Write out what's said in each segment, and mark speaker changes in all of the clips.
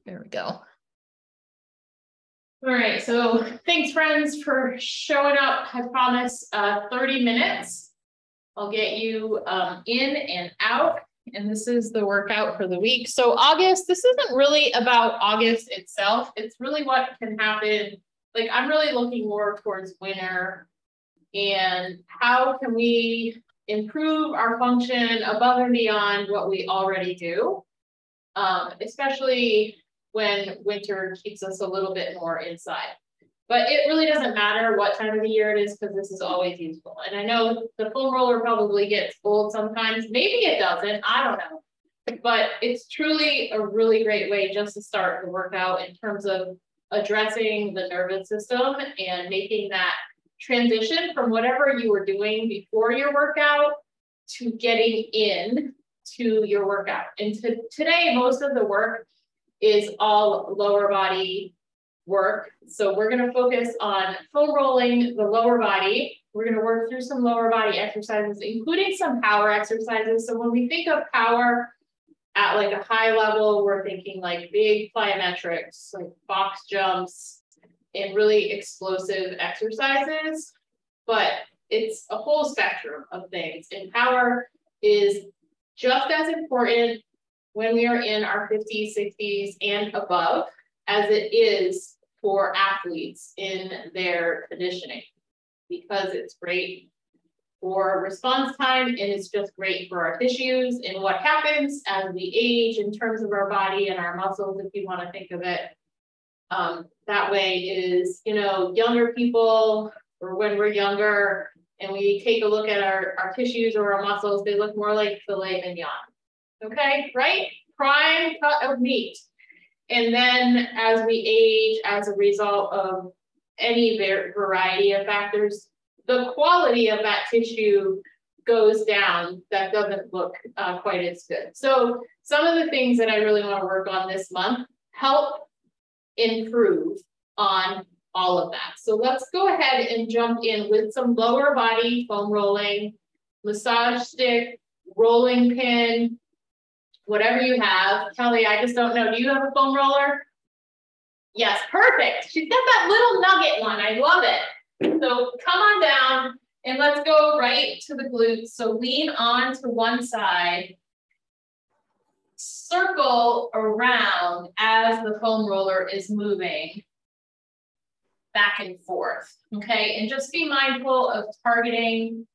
Speaker 1: There we go. All right, so thanks friends for showing up. I promise 30 minutes. I'll get you in and out. And this is the workout for the week. So August, this isn't really about August itself. It's really what can happen. Like I'm really looking more towards winter and how can we improve our function above and beyond what we already do, especially when winter keeps us a little bit more inside. But it really doesn't matter what time of the year it is because this is always useful. And I know the foam roller probably gets old sometimes. Maybe it doesn't, I don't know. But it's truly a really great way just to start the workout in terms of addressing the nervous system and making that transition from whatever you were doing before your workout to getting in to your workout. And today, most of the work is all lower body work. So we're going to focus on foam rolling the lower body. We're going to work through some lower body exercises, including some power exercises. So when we think of power at like a high level, we're thinking like big plyometrics, like box jumps, and really explosive exercises. But it's a whole spectrum of things. And power is just as important when we are in our 50s, 60s, and above, as it is for athletes in their conditioning, because it's great for response time and it's just great for our tissues and what happens as we age in terms of our body and our muscles, if you want to think of it that way, is, you know, younger people, or when we're younger and we take a look at our tissues or our muscles, they look more like filet mignon. Okay, right? Prime cut of meat. And then as we age, as a result of any variety of factors, the quality of that tissue goes down. That doesn't look quite as good. So some of the things that I really want to work on this month help improve on all of that. So let's go ahead and jump in with some lower body foam rolling, massage stick, rolling pin, whatever you have. Kelly, I just don't know. Do you have a foam roller? Yes, perfect. She's got that little nugget one. I love it. So come on down and let's go right to the glutes. So lean on to one side. Circle around as the foam roller is moving back and forth. Okay, and just be mindful of targeting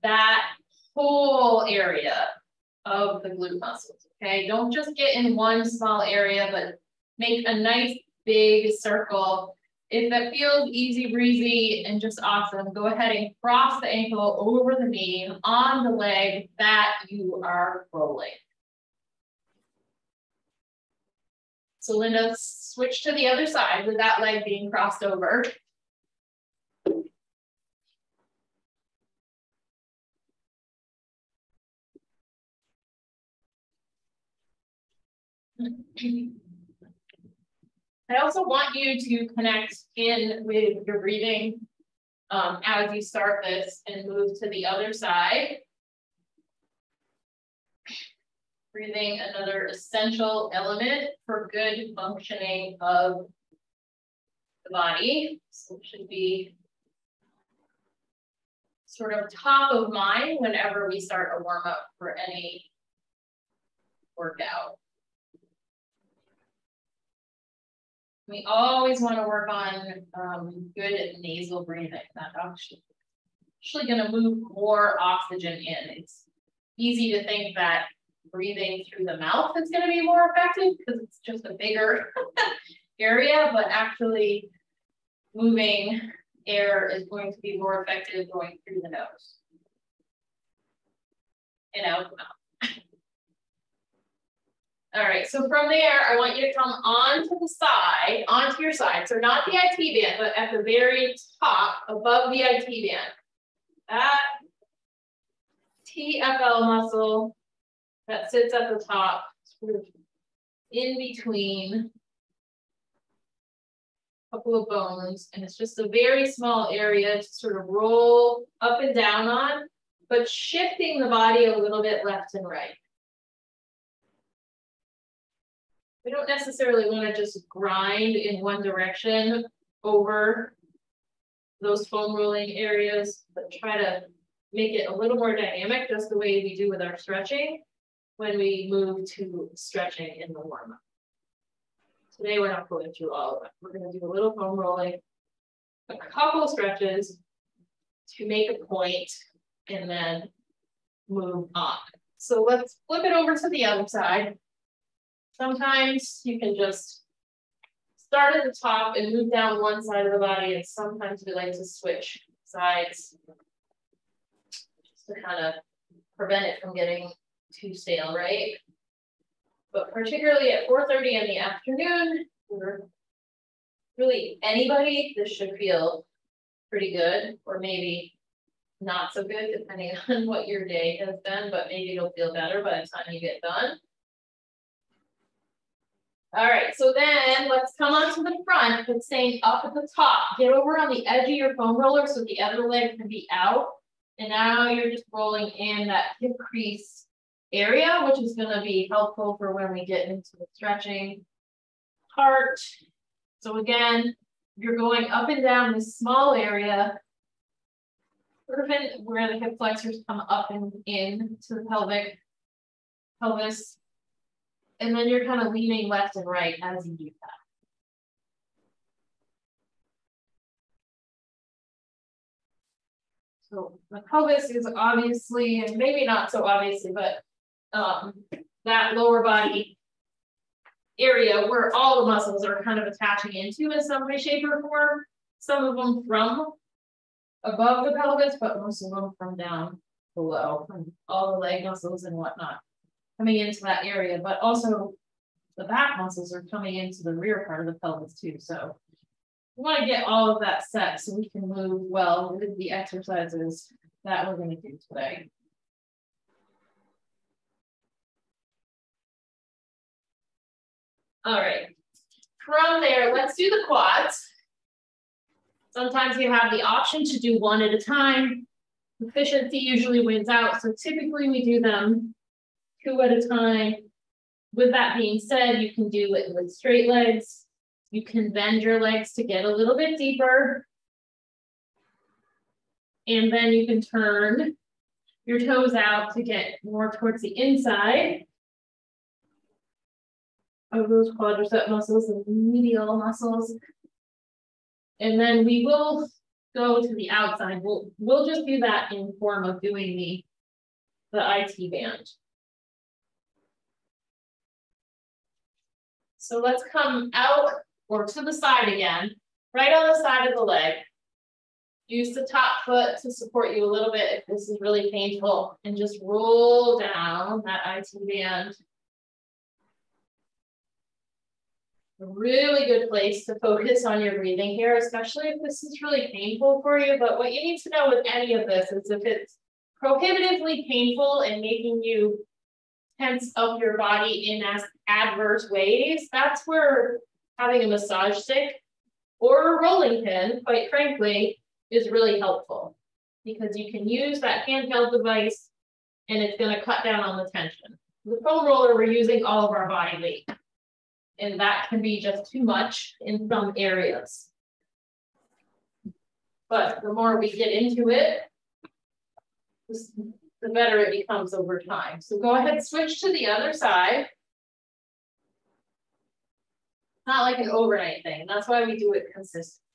Speaker 1: that whole area of the glute muscles. Okay, don't just get in one small area, but make a nice big circle. If that feels easy breezy and just awesome, go ahead and cross the ankle over the knee on the leg that you are rolling. So Linda, switch to the other side with that leg being crossed over. I also want you to connect in with your breathing as you start this and move to the other side. Breathing, another essential element for good functioning of the body. So it should be sort of top of mind whenever we start a warm up for any workout. We always want to work on good nasal breathing. That's actually going to move more oxygen in. It's easy to think that breathing through the mouth is going to be more effective because it's just a bigger area, but actually moving air is going to be more effective going through the nose and out the mouth. All right, so from there, I want you to come onto the side, onto your side. So not the IT band, but at the very top, above the IT band. That TFL muscle that sits at the top, sort of in between a couple of bones. And it's just a very small area to sort of roll up and down on, but shifting the body a little bit left and right. We don't necessarily want to just grind in one direction over those foam rolling areas, but try to make it a little more dynamic, just the way we do with our stretching when we move to stretching in the warm-up. Today, we're not going through all of it. We're going to do a little foam rolling, a couple stretches to make a point, and then move on. So let's flip it over to the other side. Sometimes you can just start at the top and move down one side of the body, and sometimes we like to switch sides just to kind of prevent it from getting too stale, right? But particularly at 4:30 in the afternoon, for really anybody, this should feel pretty good, or maybe not so good, depending on what your day has been, but maybe it'll feel better by the time you get done. All right, so then let's come on to the front, but staying up at the top. Get over on the edge of your foam roller so the other leg can be out. And now you're just rolling in that hip crease area, which is going to be helpful for when we get into the stretching part. So again, you're going up and down this small area, where the hip flexors come up and in to the pelvis. And then you're kind of leaning left and right as you do that. So the pelvis is obviously, and maybe not so obviously, but that lower body area where all the muscles are kind of attaching into in some way, shape, or form. Some of them from above the pelvis, but most of them from down below, from all the leg muscles and whatnot coming into that area, but also the back muscles are coming into the rear part of the pelvis too. So we want to get all of that set so we can move well with the exercises that we're going to do today. All right, from there, let's do the quads. Sometimes you have the option to do one at a time. Efficiency usually wins out, so typically we do them 2 at a time. With that being said, you can do it with straight legs. You can bend your legs to get a little bit deeper. And then you can turn your toes out to get more towards the inside of those quadricep muscles and medial muscles. And then we will go to the outside. We'll just do that in form of doing the IT band. So let's come out or to the side again, right on the side of the leg. Use the top foot to support you a little bit if this is really painful, and just roll down that IT band. A really good place to focus on your breathing here, especially if this is really painful for you. But what you need to know with any of this is if it's prohibitively painful and making you tense up your body in adverse ways, that's where having a massage stick or a rolling pin, quite frankly, is really helpful, because you can use that handheld device and it's going to cut down on the tension. The foam roller, we're using all of our body weight, and that can be just too much in some areas. But the more we get into it, the better it becomes over time. So go ahead, switch to the other side. Not like an overnight thing. That's why we do it consistently.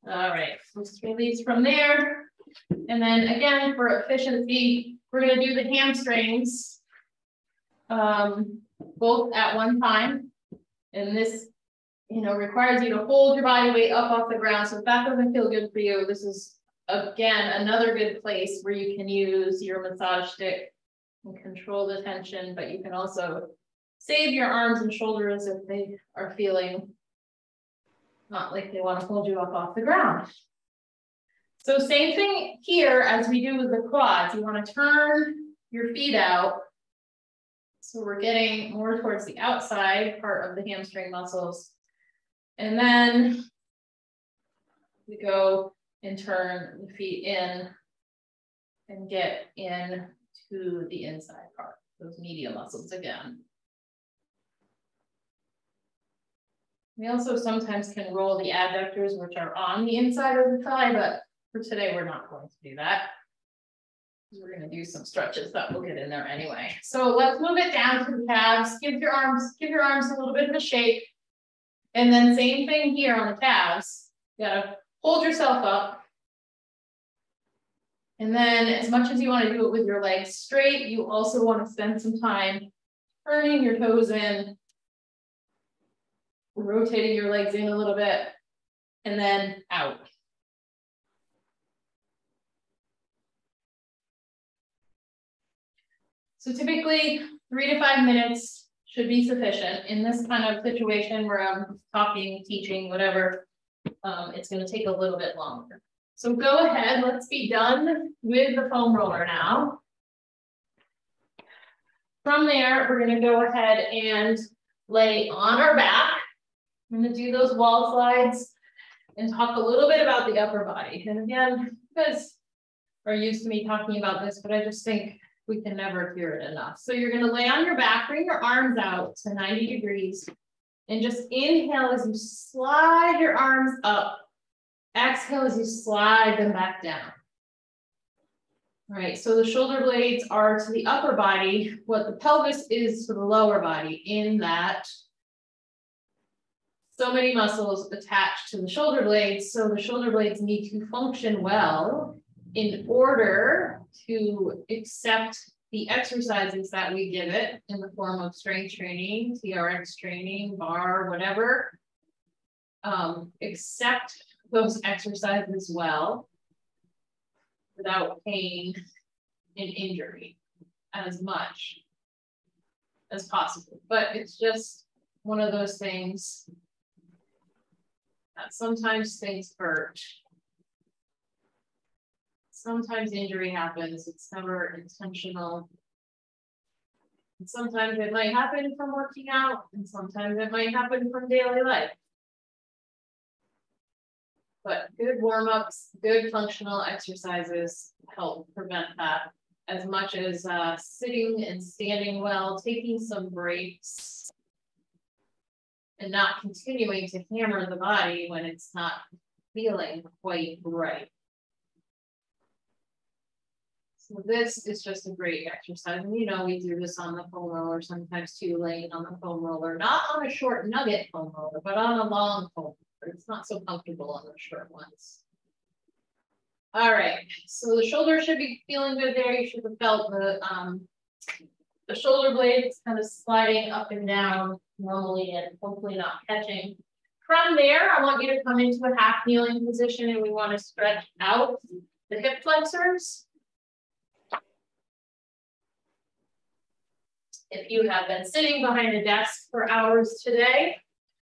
Speaker 1: All right, let's release from there. And then again, for efficiency, we're going to do the hamstrings both at one time. And this, requires you to hold your body weight up off the ground. So if that doesn't feel good for you, this is, again, another good place where you can use your massage stick and control the tension, but you can also save your arms and shoulders if they are feeling not like they want to hold you up off the ground. So same thing here as we do with the quads. You want to turn your feet out. So we're getting more towards the outside part of the hamstring muscles. And then we go and turn the feet in and get in to the inside part, those medial muscles again. We also sometimes can roll the adductors, which are on the inside of the thigh, but for today, we're not going to do that. We're going to do some stretches that will get in there anyway. So let's move it down to the calves. Give your arms a little bit of a shake. And then same thing here on the calves. You gotta hold yourself up. And then as much as you want to do it with your legs straight, you also want to spend some time turning your toes in, rotating your legs in a little bit, and then out. So typically 3 to 5 minutes should be sufficient. In this kind of situation where I'm talking, teaching, whatever, it's going to take a little bit longer. So go ahead, let's be done with the foam roller now. From there, we're going to go ahead and lay on our back. I'm going to do those wall slides and talk a little bit about the upper body. And again, you guys are used to me talking about this, but I just think we can never hear it enough. So you're going to lay on your back, bring your arms out to 90 degrees, and just inhale as you slide your arms up. Exhale as you slide them back down. All right, so the shoulder blades are to the upper body, what the pelvis is to the lower body, in that so many muscles attached to the shoulder blades, so the shoulder blades need to function well in order to accept the exercises that we give it in the form of strength training, TRX training, bar, whatever. Accept those exercises well without pain and injury as much as possible. But it's just one of those things that sometimes things hurt. Sometimes injury happens, it's never intentional. And sometimes it might happen from working out, and sometimes it might happen from daily life. But good warm-ups, good functional exercises help prevent that, as much as sitting and standing well, taking some breaks, and not continuing to hammer the body when it's not feeling quite right. So this is just a great exercise. And you know, we do this on the foam roller sometimes too, laying on the foam roller, not on a short nugget foam roller, but on a long foam roller. It's not so comfortable on the short ones. All right, so the shoulder should be feeling good there. You should have felt the shoulder blades kind of sliding up and down normally and hopefully not catching. From there, I want you to come into a half kneeling position, and we want to stretch out the hip flexors. If you have been sitting behind a desk for hours today,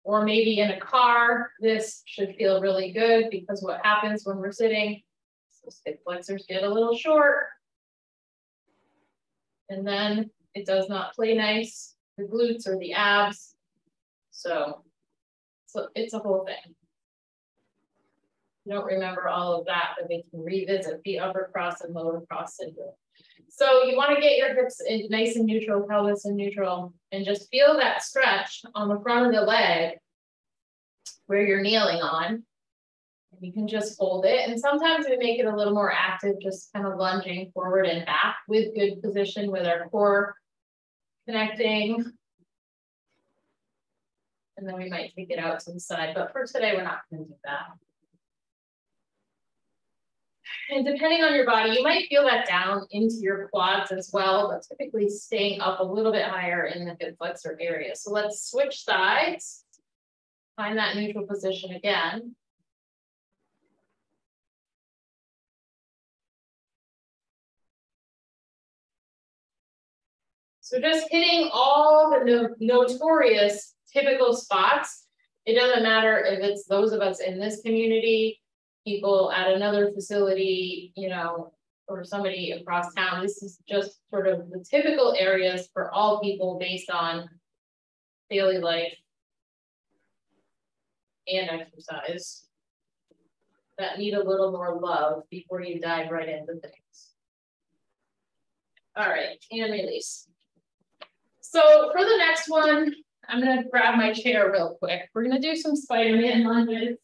Speaker 1: or maybe in a car, this should feel really good, because what happens when we're sitting, those hip flexors get a little short, and then it does not play nice, the glutes or the abs. So it's a whole thing. If you don't remember all of that, then we can revisit the upper cross and lower cross syndrome. So you want to get your hips in nice and neutral, pelvis in neutral, and just feel that stretch on the front of the leg where you're kneeling on. And you can just hold it. And sometimes we make it a little more active, just kind of lunging forward and back with good position with our core connecting. And then we might take it out to the side, but for today, we're not going to do that. And depending on your body, you might feel that down into your quads as well, but typically staying up a little bit higher in the hip flexor area. So let's switch sides, find that neutral position again. So just hitting all the notorious typical spots. It doesn't matter if it's those of us in this community people at another facility, you know, or somebody across town. This is just sort of the typical areas for all people based on daily life and exercise that need a little more love before you dive right into things. All right, and release. So for the next one, I'm gonna grab my chair real quick. We're gonna do some Spider-Man lunges.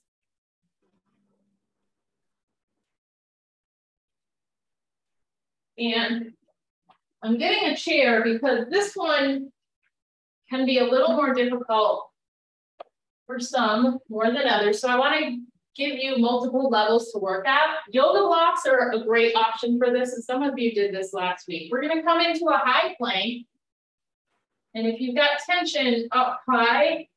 Speaker 1: And I'm getting a chair because this one can be a little more difficult for some more than others. So I want to give you multiple levels to work at. Yoga blocks are a great option for this, and some of you did this last week. We're going to come into a high plank. And if you've got tension up high,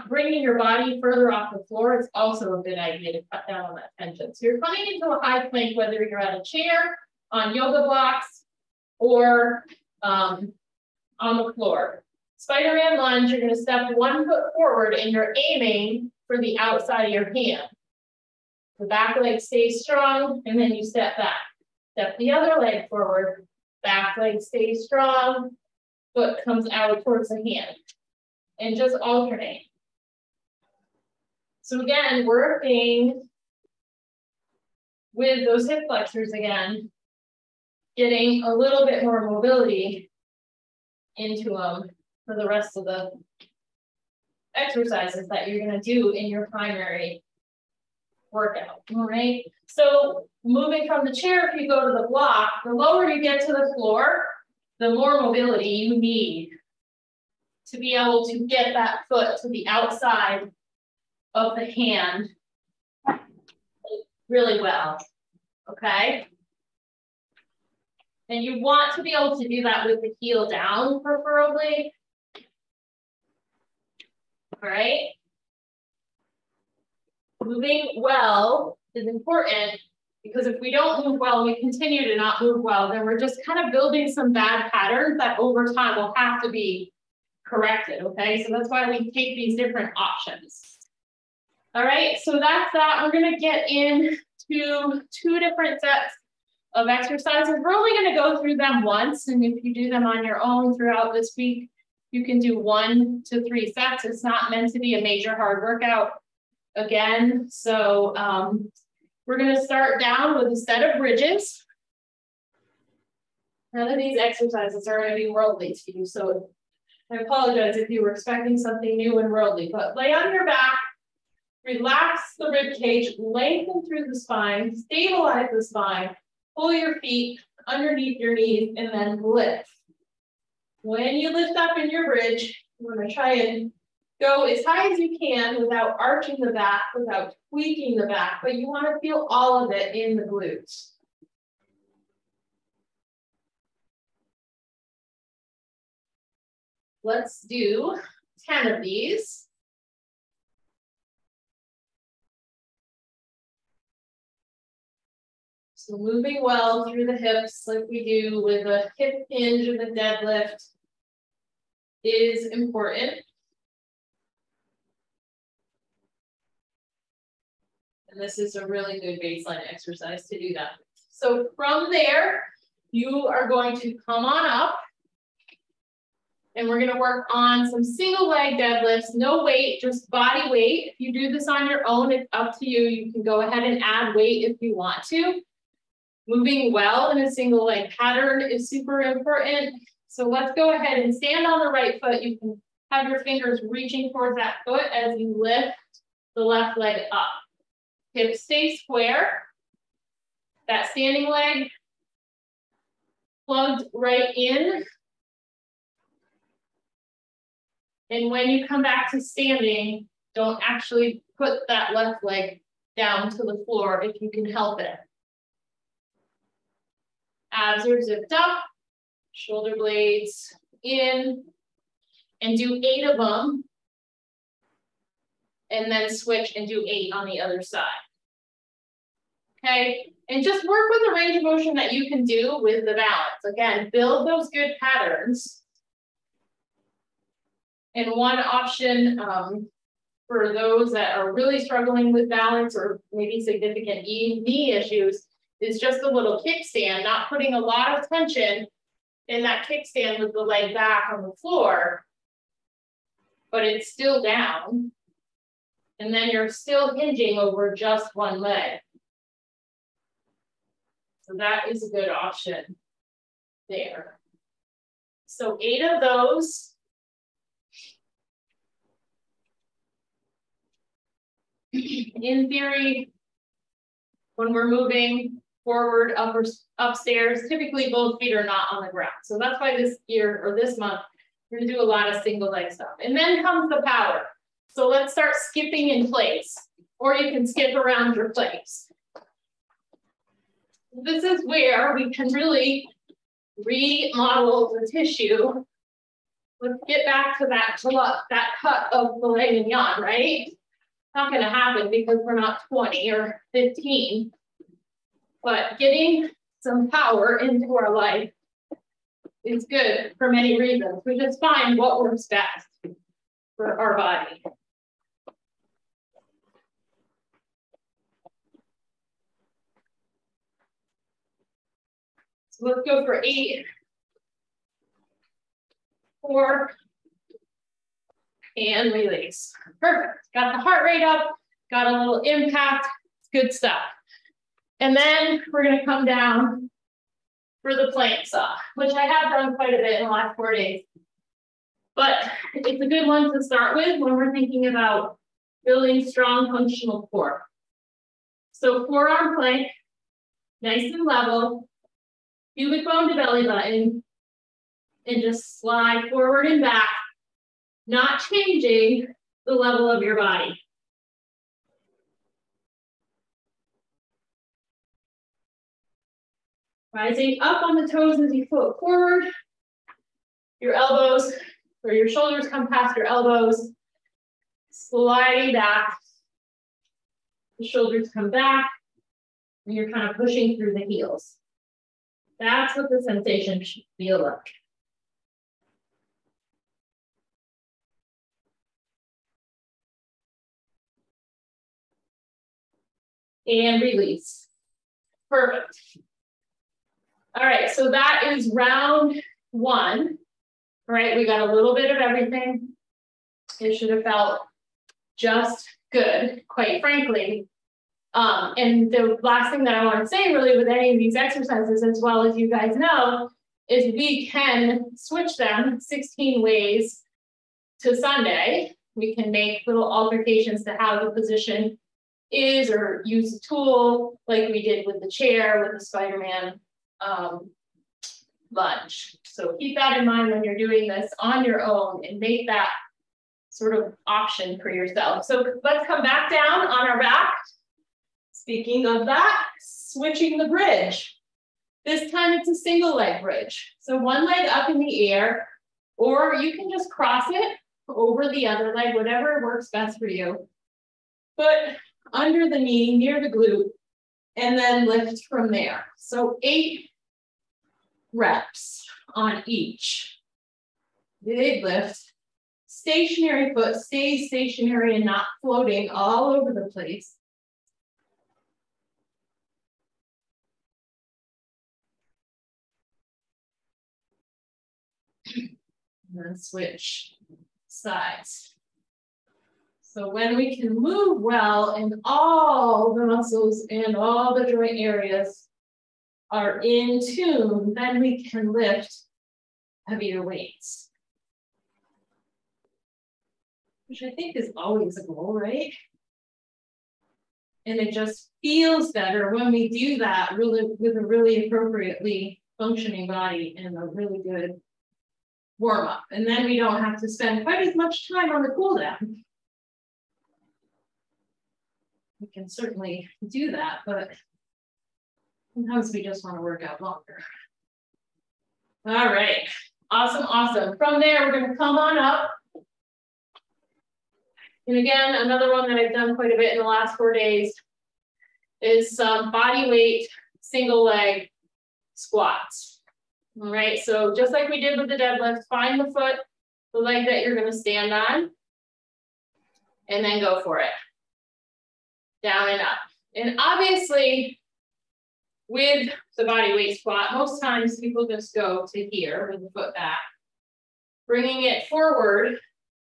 Speaker 1: bringing your body further off the floor, it's also a good idea to cut down on that tension. So you're coming into a high plank, whether you're at a chair, on yoga blocks, or on the floor. Spider-Man lunge, you're going to step 1 foot forward and you're aiming for the outside of your hand. The back leg stays strong, and then you step back. Step the other leg forward, back leg stays strong, foot comes out towards the hand. And just alternate. So again, working with those hip flexors again, getting a little bit more mobility into them for the rest of the exercises that you're going to do in your primary workout. All right. So moving from the chair, if you go to the block, the lower you get to the floor, the more mobility you need to be able to get that foot to the outside of the hand really well. Okay. And you want to be able to do that with the heel down, preferably. All right. Moving well is important because if we don't move well, we continue to not move well, then we're just kind of building some bad patterns that over time will have to be corrected. Okay. So that's why we take these different options. All right. So that's that. We're going to get into 2 different sets of exercises. We're only going to go through them once. And if you do them on your own throughout this week, you can do 1 to 3 sets. It's not meant to be a major hard workout again. So we're going to start down with a set of bridges. None of these exercises are going to be worldly to you. So I apologize if you were expecting something new and worldly, but lay on your back, relax the rib cage, lengthen through the spine, stabilize the spine. Pull your feet underneath your knees and then lift. When you lift up in your bridge, you're going to try and go as high as you can without arching the back, without tweaking the back, but you want to feel all of it in the glutes. Let's do 10 of these. So moving well through the hips like we do with a hip hinge and the deadlift is important. And this is a really good baseline exercise to do that. So from there, you are going to come on up and we're going to work on some single leg deadlifts, no weight, just body weight. If you do this on your own, it's up to you. You can go ahead and add weight if you want to. Moving well in a single leg pattern is super important. So let's go ahead and stand on the right foot. You can have your fingers reaching towards that foot as you lift the left leg up. Hips stay square. That standing leg plugged right in. And when you come back to standing, don't actually put that left leg down to the floor if you can help it. Abs are zipped up, shoulder blades in, and do 8 of them. And then switch and do 8 on the other side. Okay, and just work with the range of motion that you can do with the balance. Again, build those good patterns. And one option for those that are really struggling with balance or maybe significant knee issues is just a little kickstand, not putting a lot of tension in that kickstand with the leg back on the floor, but it's still down. And then you're still hinging over just one leg. So that is a good option there. So 8 of those. In theory, when we're moving forward, upstairs, typically both feet are not on the ground. So that's why this year or this month, we're gonna do a lot of single leg stuff. And then comes the power. So let's start skipping in place, or you can skip around your place. This is where we can really remodel the tissue. Let's get back to that cut of filet mignon, right? Not going to happen because we're not 20 or 15, but getting some power into our life is good for many reasons. We just find what works best for our body. So let's go for 8, 4, and release. Perfect. Got the heart rate up, got a little impact. It's good stuff. And then we're going to come down for the plank saw, which I have done quite a bit in the last 4 days. But it's a good one to start with when we're thinking about building strong functional core. So forearm plank, nice and level, pubic bone to belly button, and just slide forward and back, not changing the level of your body. Rising up on the toes as you float forward. Your elbows or your shoulders come past your elbows. Sliding back. The shoulders come back. And you're kind of pushing through the heels. That's what the sensation should feel like. And release. Perfect. All right, so that is round 1. All right, we got a little bit of everything. It should have felt just good, quite frankly. And the last thing that I want to say really with any of these exercises, as well as you guys know, is we can switch them 16 ways to Sunday. We can make little alterations to how the position is, or use a tool like we did with the chair with the Spider-Man lunge. So keep that in mind when you're doing this on your own and make that sort of option for yourself. So let's come back down on our back. Speaking of that, switching the bridge. This time it's a single leg bridge. So one leg up in the air, or you can just cross it over the other leg, whatever works best for you. Put under the knee, near the glute, and then lift from there. So 8 reps on each. Big lift. Stationary foot, stay stationary and not floating all over the place. And then switch sides. So when we can move well and all the muscles and all the joint areas are in tune, then we can lift heavier weights. Which I think is always a goal, right? And it just feels better when we do that really with a really appropriately functioning body and a really good warm up. And then we don't have to spend quite as much time on the cool down. We can certainly do that, but sometimes we just want to work out longer. All right, awesome, awesome. From there, we're going to come on up. And again, another one that I've done quite a bit in the last 4 days is some body weight, single leg squats. All right, so just like we did with the deadlift, find the foot, the leg that you're going to stand on. and then go for it. Down and up. And obviously, with the body weight squat, most times people just go to here with the foot back. Bringing it forward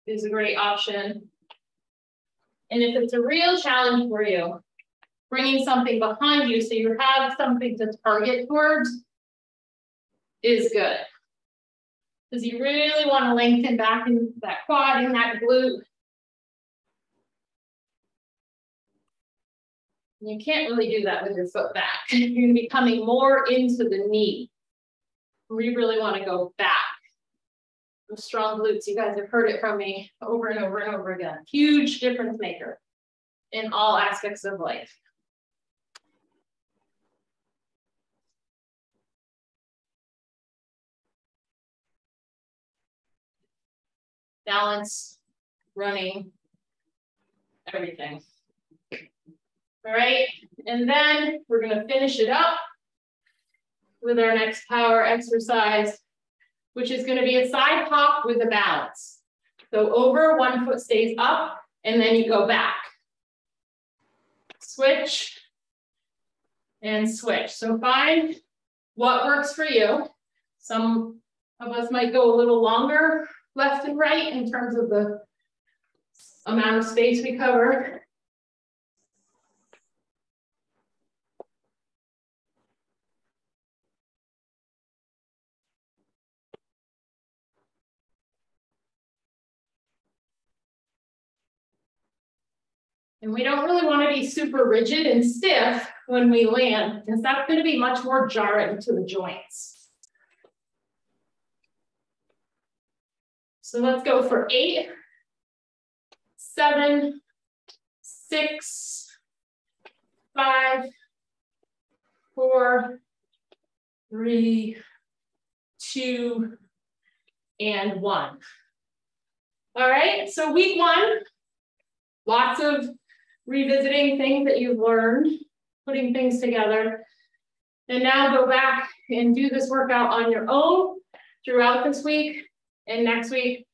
Speaker 1: is a great option. And if it's a real challenge for you, bringing something behind you so you have something to target towards is good. Because you really want to lengthen back into that quad and that glute. You can't really do that with your foot back. You're going to be coming more into the knee. We really want to go back. Those strong glutes, you guys have heard it from me over and over and over again. Huge difference maker in all aspects of life. Balance, running, everything. All right, and then we're going to finish it up with our next power exercise, which is going to be a side hop with a balance. So over, one foot stays up, and then you go back. Switch and switch. So find what works for you. Some of us might go a little longer left and right in terms of the amount of space we cover. And we don't really want to be super rigid and stiff when we land, because that's going to be much more jarring to the joints. So let's go for 8, 7, 6, 5, 4, 3, 2, and 1. All right, so week 1, lots of revisiting things that you've learned, putting things together. And now go back and do this workout on your own throughout this week. And next week,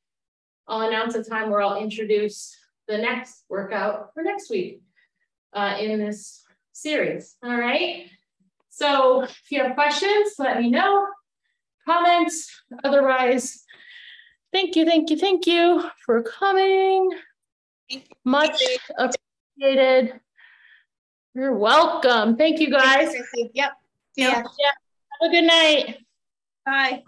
Speaker 1: I'll announce a time where I'll introduce the next workout for next week in this series. All right. So if you have questions, let me know. Comments. Otherwise, thank you for coming. Much appreciated. You're welcome. Thank you, guys.
Speaker 2: Yep.
Speaker 1: Yeah. Have a good night.
Speaker 2: Bye.